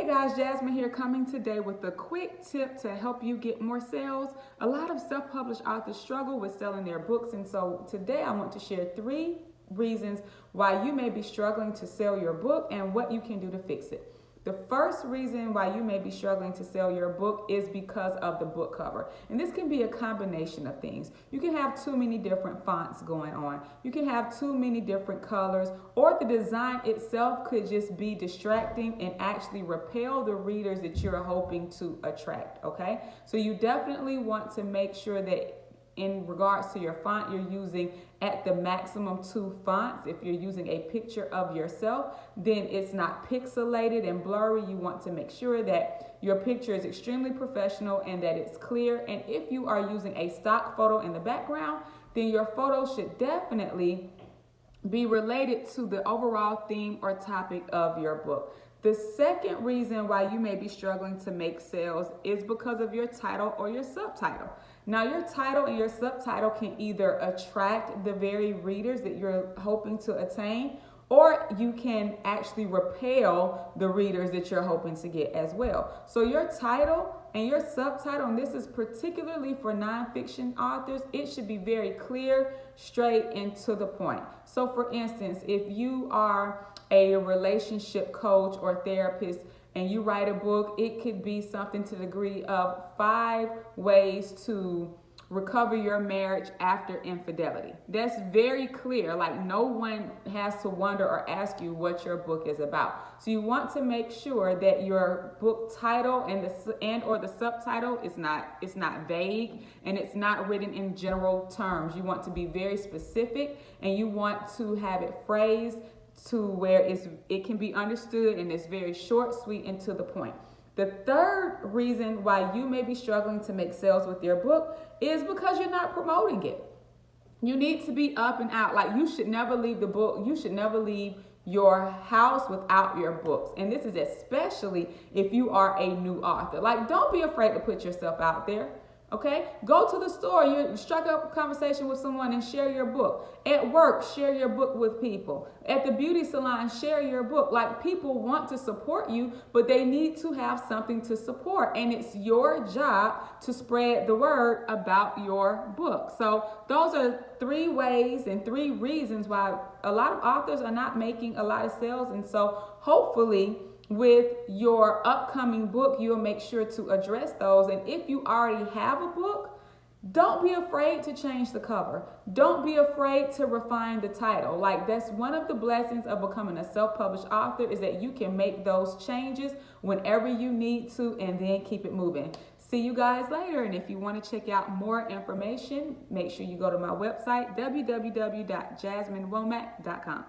Hey guys, Jasmine here, coming today with a quick tip to help you get more sales. A lot of self-published authors struggle with selling their books, and so today I want to share 3 reasons why you may be struggling to sell your book and what you can do to fix it. The first reason why you may be struggling to sell your book is because of the book cover. And this can be a combination of things. You can have too many different fonts going on. You can have too many different colors, or the design itself could just be distracting and actually repel the readers that you're hoping to attract, okay? So you definitely want to make sure that in regards to your font, you're using at the maximum 2 fonts. If you're using a picture of yourself, then it's not pixelated and blurry. You want to make sure that your picture is extremely professional and that it's clear. And if you are using a stock photo in the background, then your photo should definitely be related to the overall theme or topic of your book. The second reason why you may be struggling to make sales is because of your title or your subtitle. Now, your title and your subtitle can either attract the very readers that you're hoping to attain, or you can actually repel the readers that you're hoping to get as well. So your title and your subtitle, and this is particularly for nonfiction authors, it should be very clear, straight, and to the point. So for instance, if you are a relationship coach or therapist and you write a book, it could be something to the degree of 5 ways to recover your marriage after infidelity. That's very clear. Like, no one has to wonder or ask you what your book is about. So you want to make sure that your book title and or the subtitle is not vague, and it's not written in general terms. You want to be very specific, and you want to have it phrased to where it can be understood, and it's very short, sweet, and to the point. The third reason why you may be struggling to make sales with your book is because you're not promoting it. You need to be up and out. Like, you should never leave the book. You should never leave your house without your books. And this is especially if you are a new author. Like, don't be afraid to put yourself out there. Okay, go to the store, you strike up a conversation with someone and share your book. At work, share your book with people. At the beauty salon, share your book. Like, people want to support you, but they need to have something to support. And it's your job to spread the word about your book. So those are 3 ways and 3 reasons why a lot of authors are not making a lot of sales. And so hopefully, with your upcoming book, you'll make sure to address those. And if you already have a book, don't be afraid to change the cover. Don't be afraid to refine the title. Like, that's one of the blessings of becoming a self-published author, is that you can make those changes whenever you need to and then keep it moving. See you guys later. And if you want to check out more information, make sure you go to my website, www.jasminewomack.com.